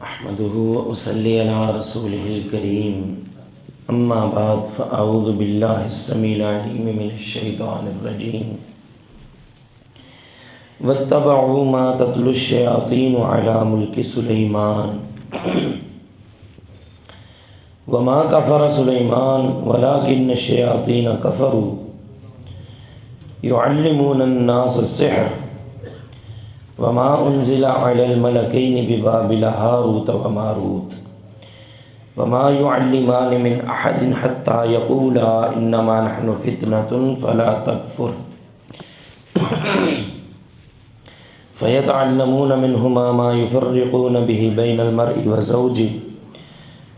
احمدہ وصلی علی رسولہ الکریم اما بعد فاعوذ باللہ السمیع العلیم من الشیطان الرجیم واتبعوا ما تتلو الشیاطین علی ملک سلیمان وما کفر سلیمان ولکن الشیاطین کفروا يعلمون الناس السحر وما انزل على الملكين ببابل هاروت وماروت وما يعلمان من احد حتى يقولا انما نحن فتنة فلا تكفر فيتعلمون منهما ما يفرقون به بين المرء وزوجه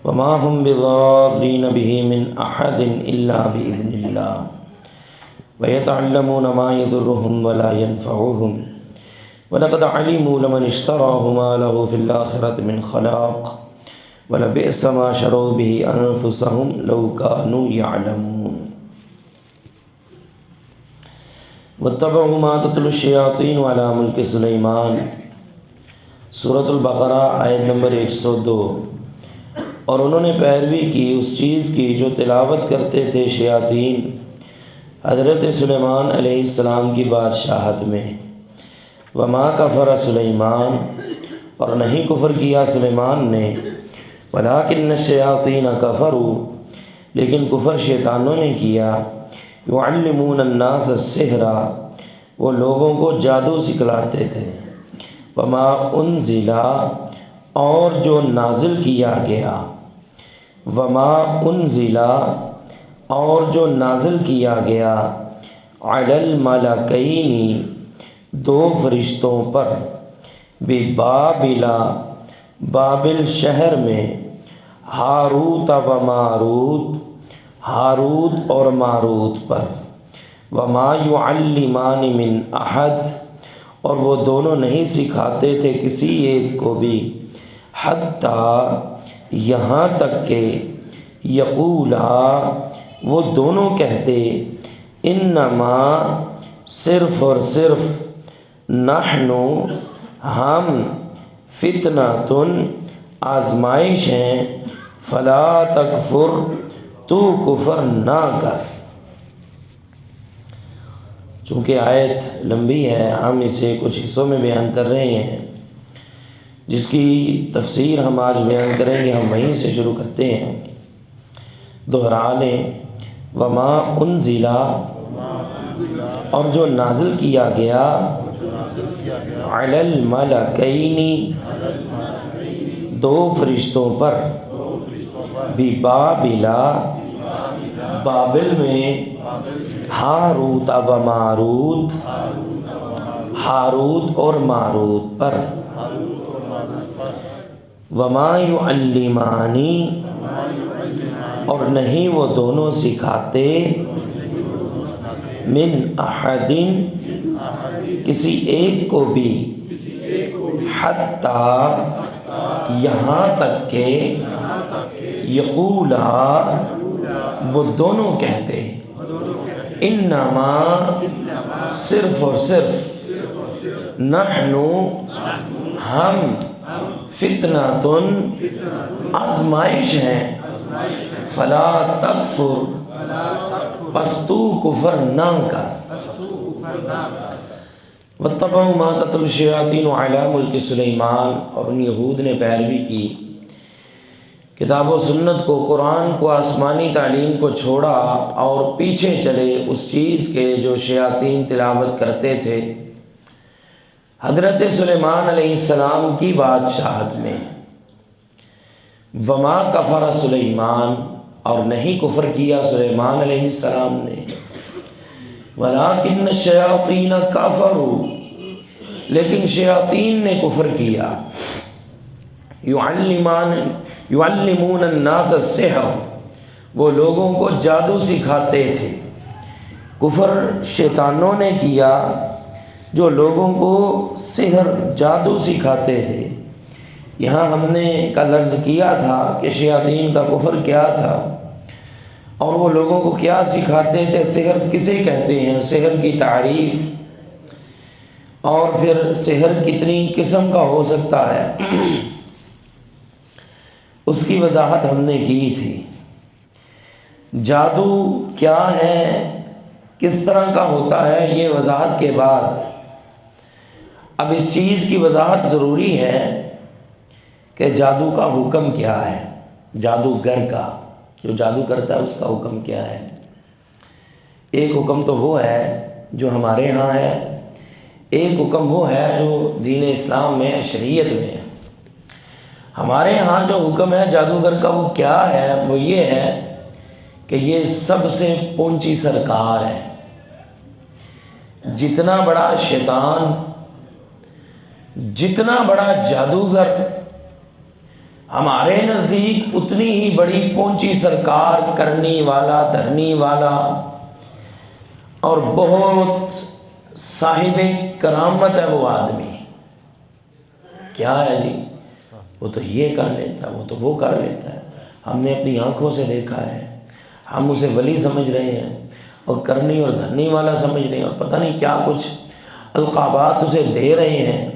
وما هم بضارين به من احد الا باذن الله ويتعلمون ما يضرهم ولا ينفعهم وَلَقَدْ عَلِمُوا لَمَنِ اشْتَرَاهُ مَا لَهُ فِي الْآخِرَةِ مِنْ خَلَاقٍ وَلَبِئْسَ مَا شَرَوْا بِهِ أَنفُسَهُمْ لَوْ كَانُوا يَعْلَمُونَ وَاتَّبَعُوا مَا تَتْلُو الشَّيَاطِينُ عَلَى مُلْكِ سُلَيْمَانَ سورۃ البقرہ آیت نمبر 102۔ اور انہوں نے پیروی کی اس چیز کی جو تلاوت کرتے تھے شیاطین حضرت سلیمان علیہ السلام کی بادشاہت میں۔ وما کفر سلیمان، اور نہیں کفر کیا سلیمان نے، ولکن الشیاطین کفروا، لیکن کفر شیطانوں نے کیا، یعلمون الناس السحر، وہ لوگوں کو جادو سکھلاتے تھے، وما انزل، اور جو نازل کیا گیا، وما انزل، اور جو نازل کیا گیا، علی الملکین، دو فرشتوں پر، ببابل، بابل شہر میں، ہاروت و ماروت، ہاروت اور ماروت پر، وما یعلمان من احد، اور وہ دونوں نہیں سکھاتے تھے کسی ایک کو بھی، حتیٰ یہاں تک کہ یقولا، وہ دونوں کہتے، انما، صرف اور صرف، نحن، ہم، فتنۃ، آزمائش ہیں، فلا تکفر، تو کفر نہ کر۔ چونکہ آیت لمبی ہے، ہم اسے کچھ حصوں میں بیان کر رہے ہیں، جس کی تفسیر ہم آج بیان کریں گے۔ ہم وہیں سے شروع کرتے ہیں، دوہرا لیں۔ وما انزل، اور جو نازل کیا گیا، علی الملکین، دو فرشتوں پر، ببابل، بابل میں، ہاروت و ماروت، ہاروت اور ماروت پر، وما یعلمان، اور نہیں وہ دونوں سکھاتے، من احد، کسی ایک کو بھی، حتیٰ، یہاں تک کہ، یقولا، وہ دونوں کہتے، انما، صرف اور صرف، نحن، ہم، فتنۃ، آزمائش ہیں، فلا تکفر، پس تو کفر نہ کر۔ واتبعوا ما تتلو الشیاطین علی ملک سلیمان، اور ان یہود نے پیروی کی کتاب و سنت کو، قرآن کو، آسمانی تعلیم کو چھوڑا اور پیچھے چلے اس چیز کے جو شیاطین تلاوت کرتے تھے حضرت سلیمان علیہ السلام کی بادشاہت میں۔ وما کفر سلیمان، اور نہیں کفر کیا سلیمان علیہ السلام نے، ولیکن الشیاطین کفروا، لیکن شیاطین نے کفر کیا، یعلمون الناس السحر، وہ لوگوں کو جادو سکھاتے تھے۔ کفر شیطانوں نے کیا جو لوگوں کو سحر، جادو سکھاتے تھے۔ یہاں ہم نے کل عرض کیا تھا کہ شیاطین کا کفر کیا تھا، اور وہ لوگوں کو کیا سکھاتے تھے، سحر کسے کہتے ہیں، سحر کی تعریف، اور پھر سحر کتنی قسم کا ہو سکتا ہے۔ اس کی وضاحت ہم نے کی تھی۔ جادو کیا ہے، کس طرح کا ہوتا ہے، یہ وضاحت کے بعد اب اس چیز کی وضاحت ضروری ہے کہ جادو کا حکم کیا ہے، جادوگر کا، جو جادو کرتا ہے اس کا حکم کیا ہے۔ ایک حکم تو وہ ہے جو ہمارے ہاں ہے، ایک حکم وہ ہے جو دین اسلام میں، شریعت میں ہے۔ ہمارے ہاں جو حکم ہے جادوگر کا وہ کیا ہے، وہ یہ ہے کہ یہ سب سے پونچی سرکار ہے۔ جتنا بڑا شیطان، جتنا بڑا جادوگر، ہمارے نزدیک اتنی ہی بڑی پونچی سرکار، کرنی والا، دھرنی والا اور بہت صاحب کرامت ہے وہ آدمی۔ کیا ہے جی؟ وہ تو یہ کر لیتا ہے، وہ تو وہ کر لیتا ہے، ہم نے اپنی آنکھوں سے دیکھا ہے، ہم اسے ولی سمجھ رہے ہیں اور کرنی اور دھرنی والا سمجھ رہے ہیں، اور پتہ نہیں کیا کچھ القابات اسے دے رہے ہیں۔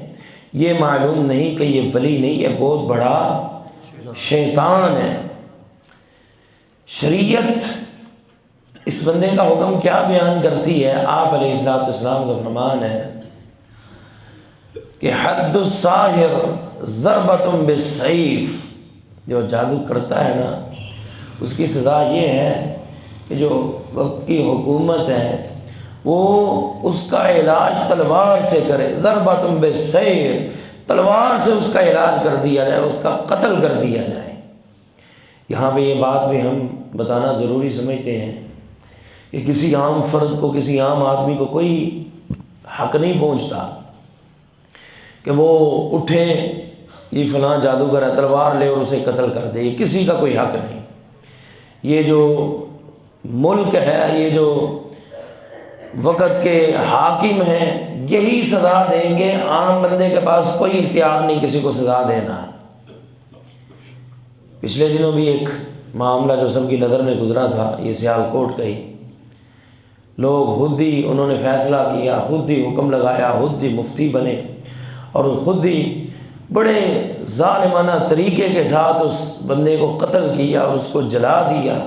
یہ معلوم نہیں کہ یہ ولی نہیں، یہ بہت بڑا شیطان ہے۔ شریعت اس بندے کا حکم کیا بیان کرتی ہے؟ آپ علیہ السلام کا فرمان ہے کہ حد الساحر ضربۃ بالسیف، جو جادو کرتا ہے نا اس کی سزا یہ ہے کہ جو وقت کی حکومت ہے وہ اس کا علاج تلوار سے کرے، ضربۃ بالسیف، تلوار سے اس کا علاج کر دیا جائے، اس کا قتل کر دیا جائے۔ یہاں پہ یہ بات بھی ہم بتانا ضروری سمجھتے ہیں کہ کسی عام فرد کو، کسی عام آدمی کو کوئی حق نہیں پہنچتا کہ وہ اٹھے یہ فلاں جادوگر ہے، تلوار لے اور اسے قتل کر دے، یہ کسی کا کوئی حق نہیں۔ یہ جو ملک ہے، یہ جو وقت کے حاکم ہیں، یہی سزا دیں گے، عام بندے کے پاس کوئی اختیار نہیں کسی کو سزا دینا۔ پچھلے دنوں بھی ایک معاملہ جو سب کی نظر میں گزرا تھا، یہ سیالکوٹ کا ہی، لوگ خود ہی انہوں نے فیصلہ کیا، خود ہی حکم لگایا، خود ہی مفتی بنے اور خود ہی بڑے ظالمانہ طریقے کے ساتھ اس بندے کو قتل کیا اور اس کو جلا دیا۔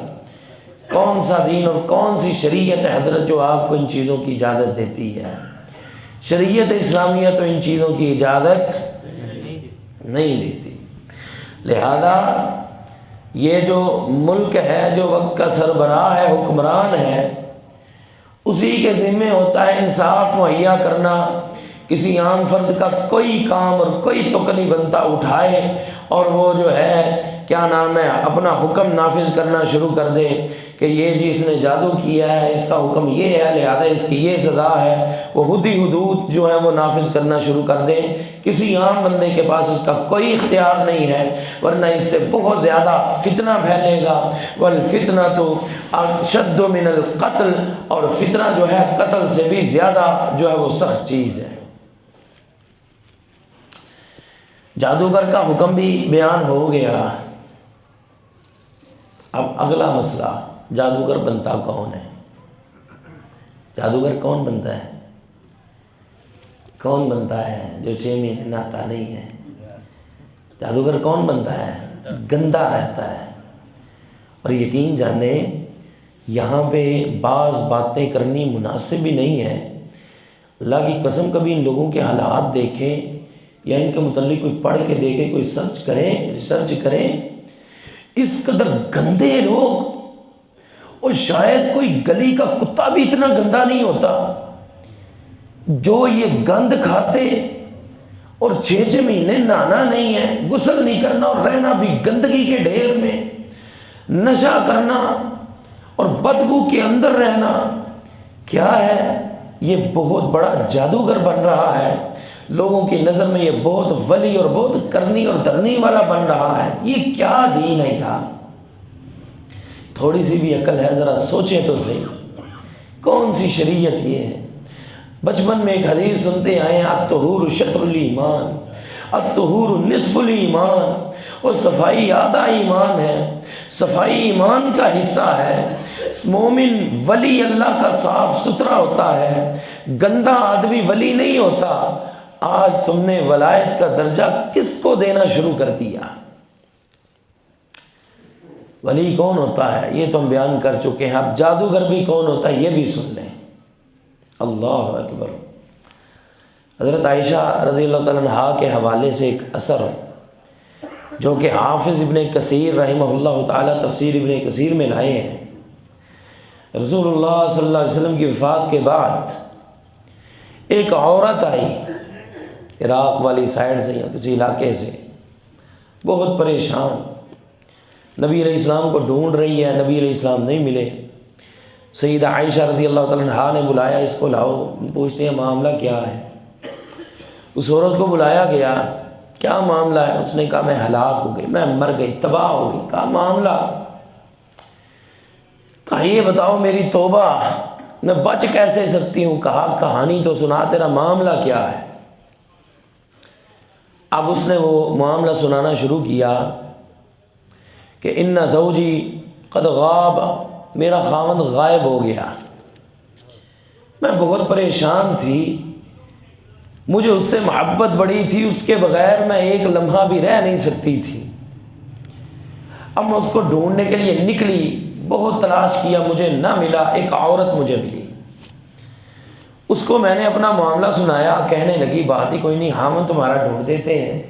کون سا دین اور کون سی شریعت ہے حضرت جو آپ کو ان چیزوں کی اجازت دیتی ہے؟ شریعت اسلامیہ تو ان چیزوں کی اجازت نہیں دیتی۔ لہذا یہ جو ملک ہے، جو وقت کا سربراہ ہے، حکمران ہے، اسی کے ذمے ہوتا ہے انصاف مہیا کرنا۔ کسی عام فرد کا کوئی کام اور کوئی تک نہیں بنتا اٹھائے اور وہ جو ہے کیا نام ہے اپنا حکم نافذ کرنا شروع کر دے کہ یہ جی اس نے جادو کیا ہے، اس کا حکم یہ ہے، لہذا اس کی یہ سزا ہے۔ وہ خود ہی حدود جو ہے وہ نافذ کرنا شروع کر دے، کسی عام بندے کے پاس اس کا کوئی اختیار نہیں ہے، ورنہ اس سے بہت زیادہ فتنہ پھیلے گا۔ وَالْفِتْنَةُ أَشَدُّ مِنَ الْقَتْلِ، اور فتنہ جو ہے قتل سے بھی زیادہ جو ہے وہ سخت چیز ہے۔ جادوگر کا حکم بھی بیان ہو گیا۔ اب اگلا مسئلہ، جادوگر بنتا کون ہے؟ جادوگر کون بنتا ہے؟ کون بنتا ہے جو 6 مہینے نہاتا نہیں ہے؟ جادوگر کون بنتا ہے؟ گندا رہتا ہے۔ اور یقین جانے یہاں پہ بعض باتیں کرنی مناسب بھی نہیں ہے۔ اللہ کی قسم کبھی ان لوگوں کے حالات دیکھیں یا ان کے متعلق کوئی پڑھ کے دیکھیں، کوئی سرچ کریں، ریسرچ کریں، اس قدر گندے لوگ، اور شاید کوئی گلی کا کتا بھی اتنا گندا نہیں ہوتا جو یہ گند کھاتے اور 6 مہینے نہانا نہیں ہے، غسل نہیں کرنا اور رہنا بھی گندگی کے ڈھیر میں، نشہ کرنا اور بدبو کے اندر رہنا۔ کیا ہے یہ؟ بہت بڑا جادوگر بن رہا ہے، لوگوں کی نظر میں یہ بہت ولی اور بہت کرنی اور دھرنی والا بن رہا ہے۔ یہ کیا دین ہے یار؟ تھوڑی سی بھی عقل ہے؟ ذرا سوچیں تو صحیح، کون سی شریعت یہ ہے؟ بچپن میں ایک حدیث سنتے آئے ہیں، الطہور شطر الایمان، الطہور نصف الایمان، اور صفائی آدھا ایمان ہے، صفائی ایمان کا حصہ ہے۔ مومن ولی اللہ کا صاف ستھرا ہوتا ہے، گندا آدمی ولی نہیں ہوتا۔ آج تم نے ولایت کا درجہ کس کو دینا شروع کر دیا؟ ولی کون ہوتا ہے یہ تو ہم بیان کر چکے ہیں، اب جادوگر بھی کون ہوتا ہے یہ بھی سن لیں۔ اللہ اکبر۔ حضرت عائشہ رضی اللہ تعالیٰ عنہا کے حوالے سے ایک اثر جو کہ حافظ ابن کثیر رحمہ اللہ تعالیٰ تفسیر ابن کثیر میں لائے ہیں، رسول اللہ صلی اللہ علیہ وسلم کی وفات کے بعد ایک عورت آئی عراق والی سائڈ سے یا کسی علاقے سے، بہت پریشان، نبی علیہ السلام کو ڈھونڈ رہی ہے، نبی علیہ السلام نہیں ملے۔ سیدہ عائشہ رضی اللہ تعالیٰ عنہا نے بلایا، اس کو لاؤ، پوچھتے ہیں معاملہ کیا ہے۔ اس عورت کو بلایا گیا، کیا معاملہ ہے؟ اس نے کہا میں ہلاک ہو گئی، میں مر گئی، تباہ ہو گئی۔ کہا معاملہ؟ کہا یہ بتاؤ میری توبہ، میں بچ کیسے سکتی ہوں؟ کہا کہانی تو سنا، تیرا معاملہ کیا ہے؟ اب اس نے وہ معاملہ سنانا شروع کیا کہ ان زوجی قد غاب، میرا خاوند غائب ہو گیا، میں بہت پریشان تھی، مجھے اس سے محبت بڑی تھی، اس کے بغیر میں ایک لمحہ بھی رہ نہیں سکتی تھی۔ اب میں اس کو ڈھونڈنے کے لیے نکلی، بہت تلاش کیا، مجھے نہ ملا، ایک عورت مجھے ملی، اس کو میں نے اپنا معاملہ سنایا، کہنے لگی بات ہی کوئی نہیں، ہم تمہارا ڈھونڈ دیتے ہیں،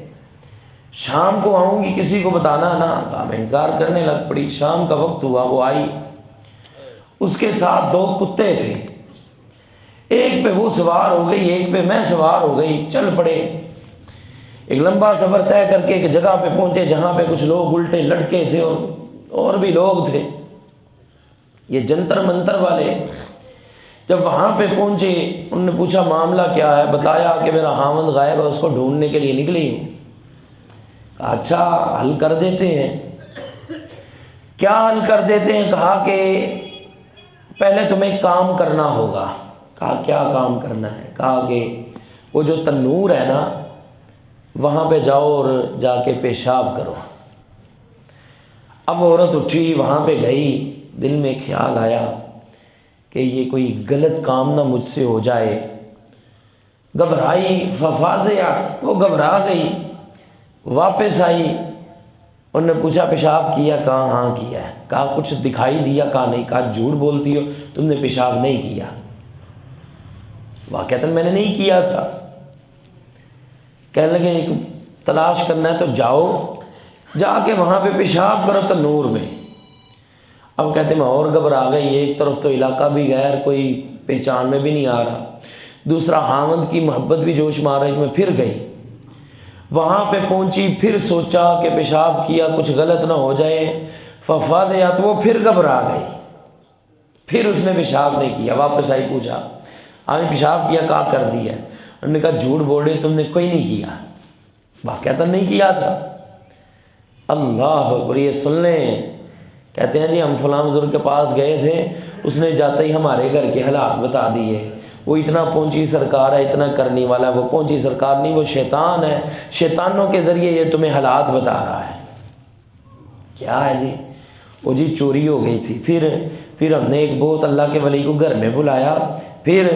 شام کو آؤں گی، کسی کو بتانا نہ۔ کہا میں انتظار کرنے لگ پڑی، شام کا وقت ہوا، وہ آئی، اس کے ساتھ 2 کتے تھے، ایک پہ وہ سوار ہو گئی، ایک پہ میں سوار ہو گئی، چل پڑے، ایک لمبا سفر طے کر کے ایک جگہ پہ پہنچے جہاں پہ کچھ لوگ الٹے لٹکے تھے اور بھی لوگ تھے، یہ جنتر منتر والے۔ جب وہاں پہ پہنچے انہوں نے پوچھا معاملہ کیا ہے، بتایا کہ میرا خاوند غائب ہے، اس کو ڈھونڈنے کے لیے نکلی ہوں۔ کہا اچھا حل کر دیتے ہیں۔ کیا حل کر دیتے ہیں؟ کہا کہ پہلے تمہیں کام کرنا ہوگا۔ کہا کیا کام کرنا ہے؟ کہا کہ وہ جو تنور ہے نا وہاں پہ جاؤ اور جا کے پیشاب کرو۔ اب عورت اٹھی، وہاں پہ گئی، دل میں خیال آیا کہ یہ کوئی غلط کام نہ مجھ سے ہو جائے، گھبرائی، ففازعت، وہ گھبرا گئی، واپس آئی، انہوں نے پوچھا پیشاب کیا؟ کہا ہاں کیا ہے۔ کہا کچھ دکھائی دیا؟ کہا نہیں۔ کہا جھوٹ بولتی ہو، تم نے پیشاب نہیں کیا۔ واقعتاً میں نے نہیں کیا تھا۔ کہنے لگے تلاش کرنا ہے تو جاؤ، جا کے وہاں پہ پیشاب کرو تنور میں۔ اب کہتے میں اور گھبرا گئی، ایک طرف تو علاقہ بھی غیر، کوئی پہچان میں بھی نہیں آ رہا، دوسرا خاوند کی محبت بھی جوش مار رہی، میں پھر گئی، وہاں پہ پہنچی، پھر سوچا کہ پیشاب کیا کچھ غلط نہ ہو جائے، ففادیات، وہ پھر گھبرا گئی، پھر اس نے پیشاب نہیں کیا، واپس آئی، پوچھا آپ نے پیشاب کیا؟ کہا کر دیا۔ انہوں نے کہا جھوٹ بول رہے، تم نے کوئی نہیں کیا، واقعتاً نہیں کیا تھا۔ اللہ اکبر، یہ سن لیں۔ کہتے ہیں جی ہم فلاں بزرگ کے پاس گئے تھے، اس نے جاتے ہی ہمارے گھر کے حالات بتا دیے، وہ اتنا پہنچی سرکار ہے، اتنا کرنے والا ہے، وہ پہنچی سرکار نہیں، وہ شیطان ہے، شیطانوں کے ذریعے یہ تمہیں حالات بتا رہا ہے۔ کیا ہے جی؟ وہ جی چوری ہو گئی تھی، پھر ہم نے ایک بہت اللہ کے ولی کو گھر میں بلایا، پھر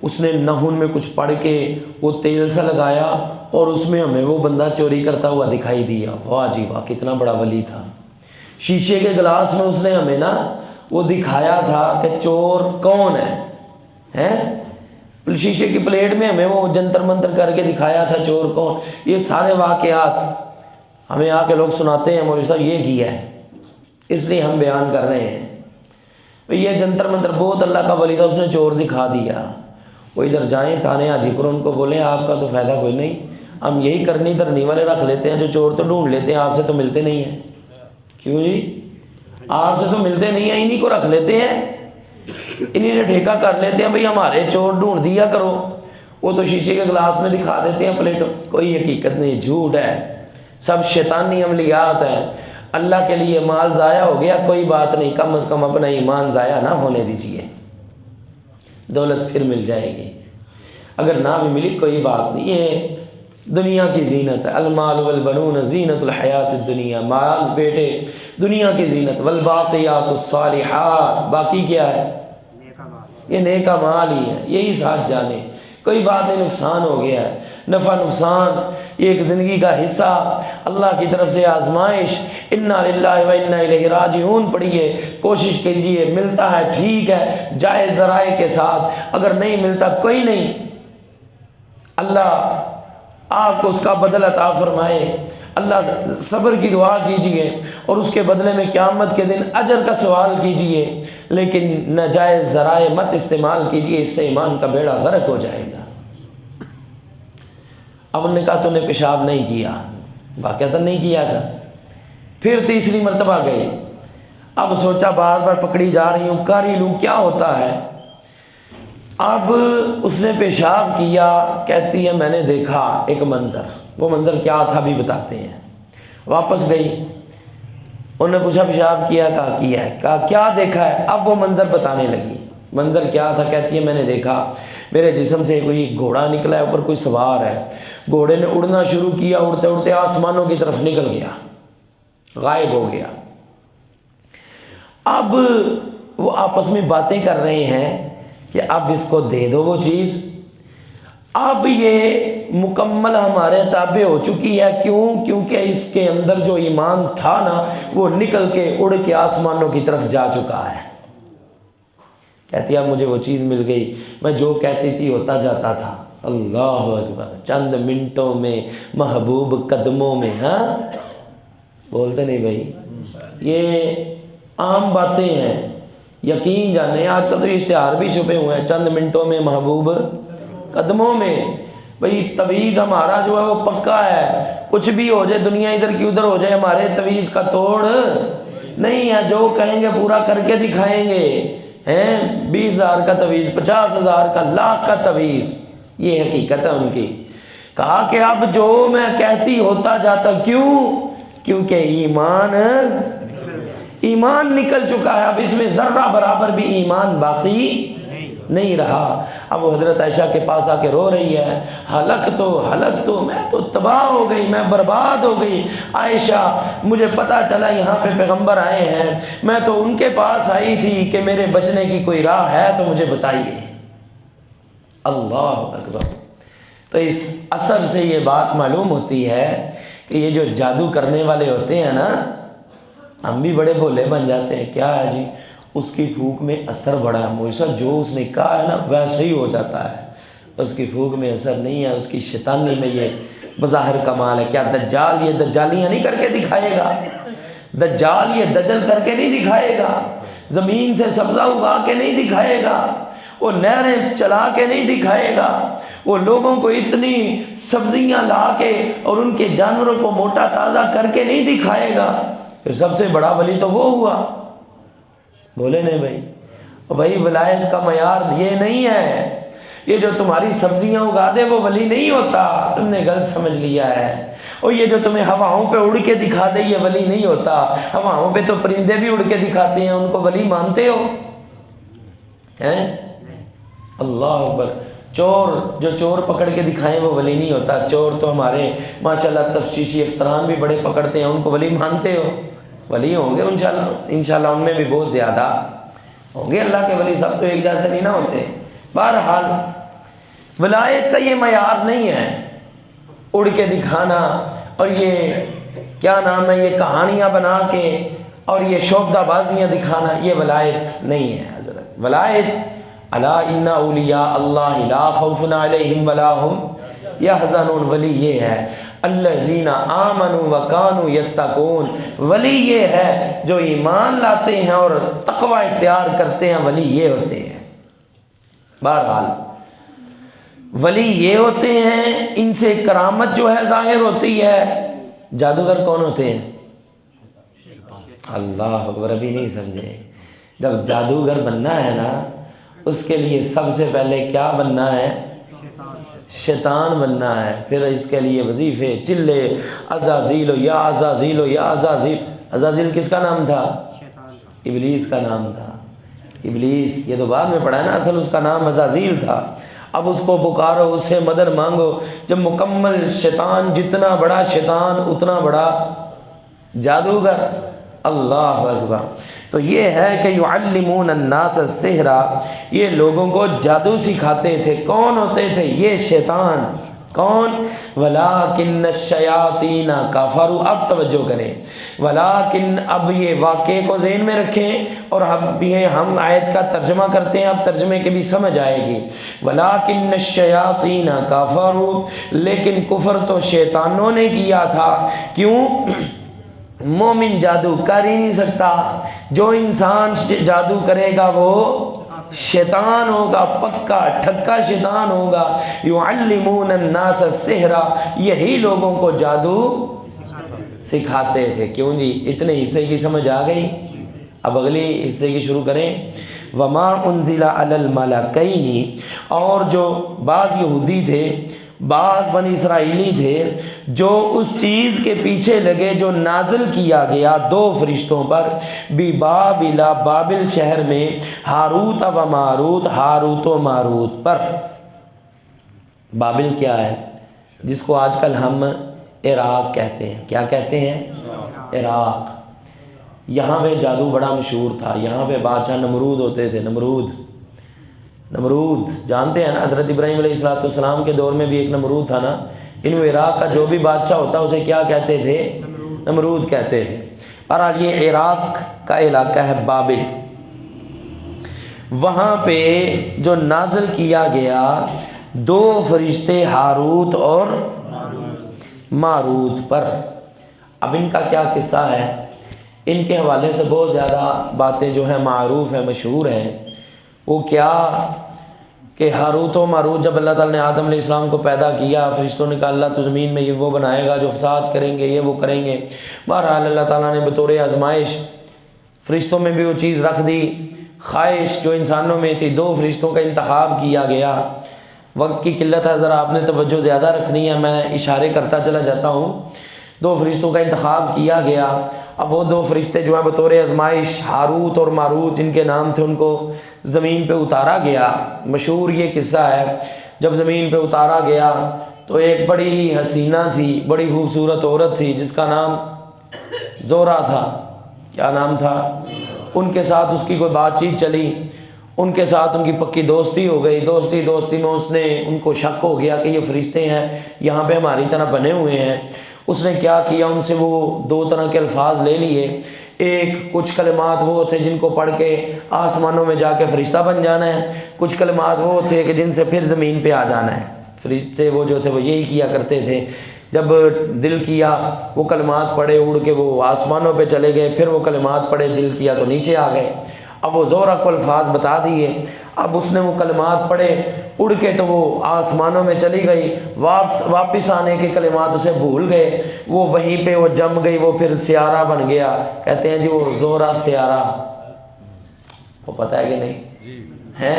اس نے نہن میں کچھ پڑھ کے وہ تیل سا لگایا اور اس میں ہمیں وہ بندہ چوری کرتا ہوا دکھائی دیا۔ واہ جی واہ، کتنا بڑا ولی تھا۔ شیشے کے گلاس میں اس نے ہمیں نا وہ دکھایا تھا کہ چور کون ہے، شیشے کی پلیٹ میں ہمیں وہ جنتر منتر کر کے دکھایا تھا چور کون۔ یہ سارے واقعات ہمیں آ کے لوگ سناتے ہیں، مولوی صاحب یہ کیا ہے، اس لیے ہم بیان کر رہے ہیں۔ یہ جنتر منتر، بہت اللہ کا ولی تھا، اس نے چور دکھا دیا۔ وہ ادھر جائیں تھانے حاجی پور، ان کو بولیں آپ کا تو فائدہ کوئی نہیں، ہم یہی کرنی دھرنی والے رکھ لیتے ہیں، جو چور تو ڈھونڈ لیتے ہیں، آپ سے تو ملتے نہیں ہیں۔ کیوں جی؟ آپ سے تو ملتے نہیں ہیں، انہی کو رکھ لیتے ہیں، انہی سے ٹھیکہ کر لیتے ہیں، بھئی ہمارے چور ڈھونڈ دیا کرو۔ وہ تو شیشے کے گلاس میں دکھا دیتے ہیں پلیٹوں، کوئی حقیقت نہیں، جھوٹ ہے، سب شیطانی عملیات ہیں۔ اللہ کے لیے مال ضائع ہو گیا کوئی بات نہیں، کم از کم اپنا ایمان ضائع نہ ہونے دیجیے، دولت پھر مل جائے گی، اگر نہ بھی ملی کوئی بات نہیں، یہ دنیا کی زینت ہے۔ المال والبنون زینت الحیات الدنیا، مال بیٹے دنیا کی زینت، والباقیات الصالحات، باقی کیا ہے؟ یہ نیک مال ہی ہے، یہی ساتھ جانے، کوئی بات نہیں، نقصان ہو گیا ہے، نفع نقصان یہ ایک زندگی کا حصہ، اللہ کی طرف سے آزمائش، انا للہ و انا الیہ راجعون پڑھیے، کوشش کیجیے، ملتا ہے ٹھیک ہے جائز ذرائع کے ساتھ، اگر نہیں ملتا کوئی نہیں، اللہ آپ کو اس کا بدل عطا فرمائے۔ اللہ صبر کی دعا کیجیے اور اس کے بدلے میں قیامت کے دن اجر کا سوال کیجیے، لیکن ناجائز ذرائع مت استعمال کیجیے، اس سے ایمان کا بیڑا غرق ہو جائے گا۔ اب انہوں نے کہا تو نے پیشاب نہیں کیا، واقعتاً نہیں کیا تھا، پھر تیسری مرتبہ گئی، اب سوچا بار بار پکڑی جا رہی ہوں، کر ہی لوں کیا ہوتا ہے۔ اب اس نے پیشاب کیا، کہتی ہے میں نے دیکھا ایک منظر، وہ منظر کیا تھا بھی بتاتے ہیں۔ واپس گئی، انہوں نے پوچھا پیشاب کیا؟ کہا کیا ہے۔ کہا کیا دیکھا ہے؟ اب وہ منظر بتانے لگی، منظر کیا تھا؟ کہتی ہے میں نے دیکھا میرے جسم سے کوئی گھوڑا نکلا ہے، اوپر کوئی سوار ہے، گھوڑے نے اڑنا شروع کیا، اڑتے اڑتے آسمانوں کی طرف نکل گیا، غائب ہو گیا۔ اب وہ آپس میں باتیں کر رہے ہیں کہ اب اس کو دے دو وہ چیز، اب یہ مکمل ہمارے تابع ہو چکی ہے، کیوں؟ کیونکہ اس کے اندر جو ایمان تھا نا وہ نکل کے اڑ کے آسمانوں کی طرف جا چکا ہے۔ کہتی ہے اب مجھے وہ چیز مل گئی، میں جو کہتی تھی ہوتا جاتا تھا۔ اللہ اکبر، چند منٹوں میں محبوب قدموں میں، ہاں بولتے نہیں بھائی، یہ عام باتیں ہیں، یقین جانے آج کل تو یہ اشتہار بھی چھپے ہوئے ہیں، چند منٹوں میں محبوب قدموں میں۔ بھئی تویز ہمارا جو ہے وہ پکا ہے، کچھ بھی ہو جائے، دنیا ادھر کی ادھر ہو جائے، ہمارے تویز کا توڑ نہیں ہے، جو کہیں گے پورا کر کے دکھائیں گے۔ 20,000 کا تویز، 50,000 کا، لاکھ کا تویز، یہ حقیقت ہے ان کی۔ کہا کہ اب جو میں کہتی ہوتا جاتا، کیوں؟ کیونکہ ایمان نکل چکا ہے، اب اس میں ذرہ برابر بھی ایمان باقی نہیں رہا۔ اب وہ حضرت عائشہ کے پاس آ کے رو رہی ہے، ہلک تو میں تو تباہ ہو گئی، میں برباد ہو گئی۔ عائشہ مجھے پتہ چلا یہاں پہ پیغمبر آئے ہیں، میں تو ان کے پاس آئی تھی کہ میرے بچنے کی کوئی راہ ہے تو مجھے بتائیے۔ اللہ اکبر۔ تو اس اثر سے یہ بات معلوم ہوتی ہے کہ یہ جو جادو کرنے والے ہوتے ہیں نا، ہم بھی بڑے بھولے بن جاتے ہیں، کیا ہے جی اس کی پھونک میں اثر بڑا ہے، مجھے جو اس نے کہا ہے نا ویسے ہی ہو جاتا ہے، اس کی پھونک میں اثر نہیں ہے، اس کی شیطانی میں یہ بظاہر کمال ہے۔ کیا دجال یہ دجالیاں نہیں کر کے دکھائے گا؟ دجال یہ دجل کر کے نہیں دکھائے گا، زمین سے سبزہ اگا کے نہیں دکھائے گا، وہ نہریں چلا کے نہیں دکھائے گا، وہ لوگوں کو اتنی سبزیاں لا کے اور ان کے جانوروں کو موٹا تازہ کر کے نہیں دکھائے گا۔ پھر سب سے بڑا ولی تو وہ ہوا، بولے نہیں بھائی؟ اور بھائی ولایت کا معیار یہ نہیں ہے، یہ جو تمہاری سبزیاں اگا دے وہ ولی نہیں ہوتا، تم نے غلط سمجھ لیا ہے۔ اور یہ جو تمہیں ہواؤں پہ اڑ کے دکھا دے یہ ولی نہیں ہوتا، ہواؤں پہ تو پرندے بھی اڑ کے دکھاتے ہیں، ان کو ولی مانتے ہو؟ ہیں؟ اللہ اکبر۔ چور پکڑ کے دکھائیں وہ ولی نہیں ہوتا، چور تو ہمارے ماشاءاللہ تفتیشی افسران بھی بڑے پکڑتے ہیں، ان کو ولی مانتے ہو؟ ولی ہوں گے انشاءاللہ ان میں بھی بہت زیادہ ہوں گے اللہ کے ولی، سب تو ایک جیسے نہیں نہ ہوتے۔ بہرحال ولایت کا یہ معیار نہیں ہے اڑ کے دکھانا، اور یہ کیا نام ہے، یہ کہانیاں بنا کے اور یہ شوبدہ بازیاں دکھانا، یہ ولایت نہیں ہے حضرت۔ ولایت الا ان اولیاء اللہ لا خوف علیہم ولا ھم یحزنون، ولی یہ ہے الذین آمنوا وکانوا یتقون، ولی یہ ہے جو ایمان لاتے ہیں اور تقوی اختیار کرتے ہیں، ولی یہ ہوتے ہیں۔ بہرحال ولی یہ ہوتے ہیں، ان سے کرامت جو ہے ظاہر ہوتی ہے۔ جادوگر کون ہوتے ہیں؟ اللہ اکبر، ابھی نہیں سمجھے؟ جب جادوگر بننا ہے نا اس کے لیے سب سے پہلے کیا بننا ہے؟ شیطان بننا ہے۔ پھر اس کے لیے وظیفے، چلے، عزازیل یا عزازیل یا عزازیل۔ عزازیل کس کا نام تھا؟ ابلیس کا نام تھا۔ ابلیس یہ تو بعد میں پڑھا ہے نا، اصل اس کا نام عزازیل تھا۔ اب اس کو پکارو، اس سے مدد مانگو۔ جب مکمل شیطان، جتنا بڑا شیطان اتنا بڑا جادوگر۔ اللہ اکبر۔ تو یہ ہے کہ یعلمون الناس السحر، یہ لوگوں کو جادو سکھاتے تھے۔ کون ہوتے تھے؟ یہ شیطان۔ کون؟ وَلَٰكِنَّ الشَّيَاطِينَ كَفَرُوا۔ اب توجہ کریں، ولیکن، اب یہ واقعے کو ذہن میں رکھیں اور اب یہ ہم آیت کا ترجمہ کرتے ہیں، اب ترجمے کے بھی سمجھ آئے گی۔ وَلَٰكِنَّ الشَّيَاطِينَ كَفَرُوا، لیکن کفر تو شیطانوں نے کیا تھا۔ کیوں؟ مومن جادو کر ہی نہیں سکتا، جو انسان جادو کرے گا وہ شیطان ہوگا، پکا ٹھکا شیطان ہوگا۔ یعلمون الناس السحر، یہی لوگوں کو جادو سکھاتے تھے۔ کیوں جی؟ اتنے حصے کی سمجھ آ گئی؟ اب اگلی حصے کی شروع کریں۔ وما انزل علی الملکین، اور جو بعض یہودی تھے، بعض بنی اسرائیلی تھے، جو اس چیز کے پیچھے لگے جو نازل کیا گیا دو فرشتوں پر، ببابل، بابل شہر میں، ہاروت و ماروت، ہاروت و ماروت پر۔ بابل کیا ہے؟ جس کو آج کل ہم عراق کہتے ہیں۔ کیا کہتے ہیں؟ عراق۔ یہاں پہ جادو بڑا مشہور تھا، یہاں پہ بادشاہ نمرود ہوتے تھے۔ نمرود جانتے ہیں نا، حضرت ابراہیم علیہ السلام کے دور میں بھی ایک نمرود تھا نا۔ ان عراق کا جو بھی بادشاہ ہوتا اسے کیا کہتے تھے؟ نمرود کہتے تھے۔ بہرحال یہ عراق کا علاقہ ہے بابل، وہاں پہ جو نازل کیا گیا دو فرشتے ہاروت اور ماروت پر۔ اب ان کا کیا قصہ ہے؟ ان کے حوالے سے بہت زیادہ باتیں جو ہیں معروف ہیں، مشہور ہیں۔ وہ کیا کہ ہاروت و ماروت جب اللہ تعالیٰ نے آدم علیہ السلام کو پیدا کیا، فرشتوں نے کہا اللہ تو زمین میں یہ وہ بنائے گا جو فساد کریں گے، یہ وہ کریں گے۔ بہرحال اللہ تعالیٰ نے بطور آزمائش فرشتوں میں بھی وہ چیز رکھ دی، خواہش جو انسانوں میں تھی۔ دو فرشتوں کا انتخاب کیا گیا۔ وقت کی قلت ہے، ذرا آپ نے توجہ زیادہ رکھنی ہے، میں اشارے کرتا چلا جاتا ہوں۔ دو فرشتوں کا انتخاب کیا گیا۔ اب وہ دو فرشتے جو ہیں بطور آزمائش، ہاروت اور ماروت جن کے نام تھے، ان کو زمین پہ اتارا گیا۔ مشہور یہ قصہ ہے، جب زمین پہ اتارا گیا تو ایک بڑی ہی حسینہ تھی، بڑی خوبصورت عورت تھی جس کا نام زورا تھا۔ کیا نام تھا؟ ان کے ساتھ اس کی کوئی بات چیت چلی، ان کے ساتھ ان کی پکی دوستی ہو گئی۔ دوستی میں اس نے ان کو شک ہو گیا کہ یہ فرشتے ہیں، یہاں پہ ہماری طرح بنے ہوئے ہیں۔ اس نے کیا کیا، ان سے وہ دو طرح کے الفاظ لے لیے۔ ایک کچھ کلمات وہ تھے جن کو پڑھ کے آسمانوں میں جا کے فرشتہ بن جانا ہے، کچھ کلمات وہ تھے کہ جن سے پھر زمین پہ آ جانا ہے۔ فرشتے وہ جو تھے وہ یہی کیا کرتے تھے، جب دل کیا وہ کلمات پڑھے، اڑ کے وہ آسمانوں پہ چلے گئے، پھر وہ کلمات پڑھے، دل کیا تو نیچے آ گئے۔ اب وہ زورا کو الفاظ بتا دیے، اب اس نے وہ کلمات پڑھے، اڑ کے تو وہ آسمانوں میں چلی گئی، واپس آنے کے کلمات اسے بھول گئے، وہ وہیں پہ وہ جم گئی، وہ پھر سیارہ بن گیا۔ کہتے ہیں جی وہ زورا سیارہ، وہ پتہ ہے کہ نہیں ہے؟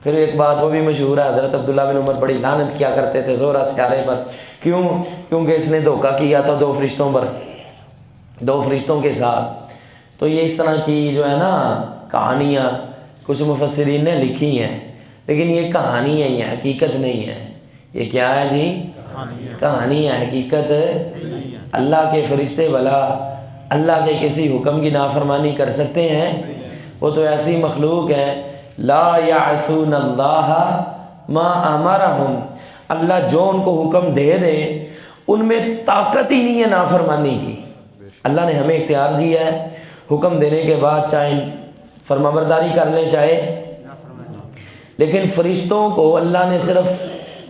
پھر ایک بات وہ بھی مشہور ہے، حضرت عبداللہ بن عمر بڑی لعنت کیا کرتے تھے زورا سیارے پر۔ کیوں؟ کیونکہ اس نے دھوکہ کیا تھا دو فرشتوں پر، دو فرشتوں کے ساتھ۔ تو یہ اس طرح کی جو ہے نا کہانیاں کچھ مفسرین نے لکھی ہیں، لیکن یہ کہانی ہے، یہ حقیقت نہیں ہے۔ یہ کیا ہے جی؟ کہانی ہے، حقیقت۔ اللہ کے فرشتے بھلا اللہ کے کسی حکم کی نافرمانی کر سکتے ہیں؟ وہ تو ایسی مخلوق ہے، لا یعصون اللہ ما امرہم، اللہ جو ان کو حکم دے دے ان میں طاقت ہی نہیں ہے نافرمانی کی۔ اللہ نے ہمیں اختیار دیا ہے، حکم دینے کے بعد چاہے فرما برداری کر لیں چاہے، لیکن فرشتوں کو اللہ نے صرف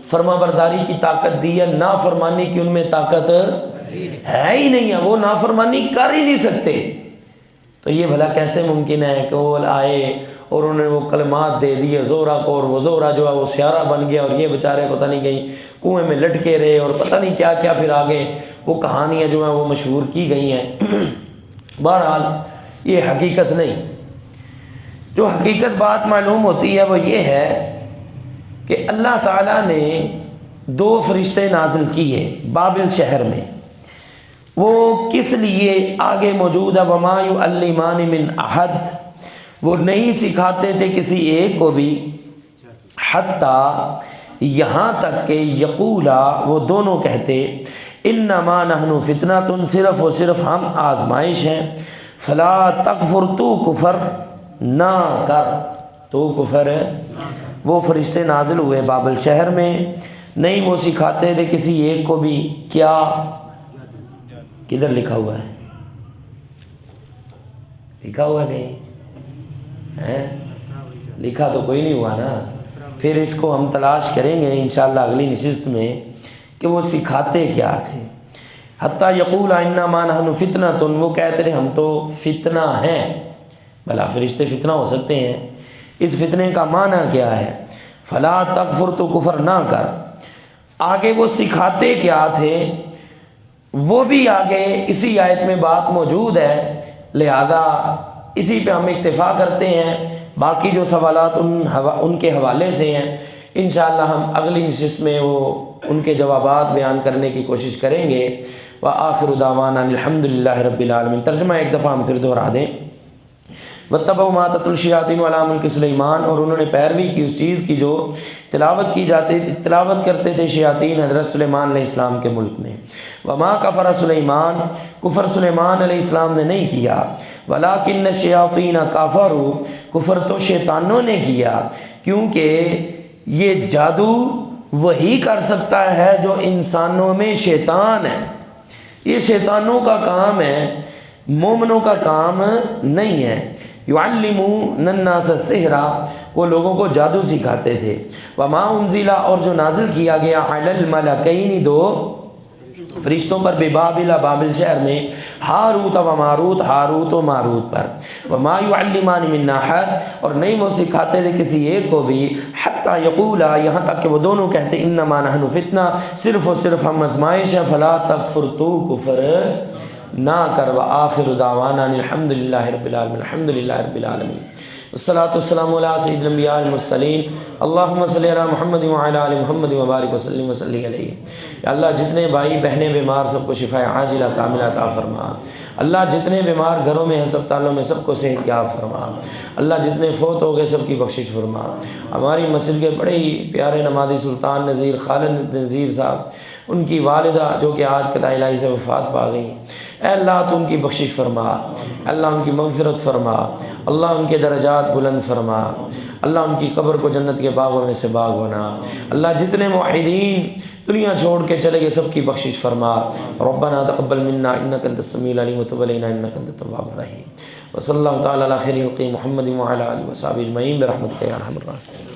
فرما برداری کی طاقت دی ہے، نافرمانی کی ان میں طاقت ہے ہی نہیں ہے، وہ نافرمانی کر ہی نہیں سکتے۔ تو یہ بھلا کیسے ممکن ہے کہ وہ آئے اور انہوں نے وہ کلمات دے دیے زورا کو، اور وہ زورا جو ہے وہ سیارہ بن گیا، اور یہ بیچارے پتہ نہیں کہیں کنویں میں لٹکے رہے، اور پتہ نہیں کیا کیا پھر آگے وہ کہانیاں جو ہیں وہ مشہور کی گئی ہیں۔ بہرحال یہ حقیقت نہیں۔ جو حقیقت بات معلوم ہوتی ہے وہ یہ ہے کہ اللہ تعالیٰ نے دو فرشتے نازل کیے بابل شہر میں۔ وہ کس لیے آگے موجود ہے، وما یعلمان من احد، وہ نہیں سکھاتے تھے کسی ایک کو بھی، حتیٰ یہاں تک کہ یقولا، وہ دونوں کہتے، انما نحن فتنۃ، صرف و صرف ہم آزمائش ہیں، فلا تکفر، تو کفر نہ کر، تو کفر ہے۔ وہ فرشتے نازل ہوئے بابل شہر میں، نہیں وہ سکھاتے تھے کسی ایک کو بھی کیا، کدھر لکھا ہوا ہے؟ لکھا ہوا کہیں ہے؟ لکھا تو کوئی نہیں ہوا نا. پھر اس کو ہم تلاش کریں گے انشاءاللہ اگلی نشست میں کہ وہ سکھاتے کیا تھے. حتیٰ یقول انما نحن فتنۃ، وہ کہتے تھے ہم تو فتنہ ہیں. بھلا فرشتے فتنہ ہو سکتے ہیں؟ اس فتنے کا معنی کیا ہے؟ فلا تکفر، تو کفر نہ کر. آگے وہ سکھاتے کیا تھے وہ بھی آگے اسی آیت میں بات موجود ہے، لہذا اسی پہ ہم اکتفا کرتے ہیں. باقی جو سوالات ان کے حوالے سے ہیں انشاءاللہ ہم اگلی نشست میں وہ ان کے جوابات بیان کرنے کی کوشش کریں گے. وآخر دعوانا الحمد للہ رب العالمین. ترجمہ ایک دفعہ ہم پھر دہرا دیں. واتبعوا ما تتلو الشیاطین علی ملک سلیمان، اور انہوں نے پیروی کی اس چیز کی جو تلاوت کرتے تھے شیاطین حضرت سلیمان علیہ السلام کے ملک میں. وما کفر سلیمان، کفر سلیمان علیہ السلام نے نہیں کیا. ولکن الشیاطین کفروا، کفر تو شیطانوں نے کیا، کیونکہ یہ جادو وہی کر سکتا ہے جو انسانوں میں شیطان ہے. یہ شیطانوں کا کام ہے، مومنوں کا کام نہیں ہے. یعلمون الناس السحر، وہ لوگوں کو جادو سکھاتے تھے. وما انزل، اور جو نازل کیا گیا علی الملکین، دو فرشتوں پر، ببابل، بابل شہر میں، ہاروت و ماروت، ہاروت و ماروت پر. وما یعلمان من احد، اور نہیں وہ سکھاتے تھے کسی ایک کو بھی، حتی یقولا، یہاں تک کہ وہ دونوں کہتے انما نحن فتنہ، صرف و صرف ہم آزمائش ہیں. فلا تکفر، تو کفر نہ کر. وآخر دعوانا الحمد للہ رب العالمین. الحمد للہ رب العالمین. والصلاة والسلام علی سید الانبیاء المرسلین. اللہم صلی علی محمد وعلی آل محمد وبارک وسلم وصلی علیہ. یا اللہ جتنے بھائی بہنیں بیمار سب کو شفاء عاجلہ کاملہ عطا فرما. اللہ جتنے بیمار گھروں میں ہسپتالوں میں سب کو صحت کی عطا فرما. اللہ جتنے فوت ہو گئے سب کی بخشش فرما. ہماری مسجد کے بڑے ہی پیارے نمازی سلطان نذیر خالد نذیر صاحب، ان کی والدہ جو کہ آج قضاء الہی سے وفات پا گئی، اے اللہ تو ان کی بخشش فرما. اللہ ان کی مغفرت فرما. اللہ ان کے درجات بلند فرما. اللہ ان کی قبر کو جنت کے باغوں میں سے باغ بنا. اللہ جتنے موحدین دنیا چھوڑ کے چلے گئے سب کی بخشش فرما. ربنا تقبل منا انک انت السمیع العلیم وتب علینا انک انت التواب الرحیم. وصلی اللہ تعالی علی خیر خلق محمد وعلی آلہ وصحبہ اجمعین برحمتک یا ارحم الراحمین.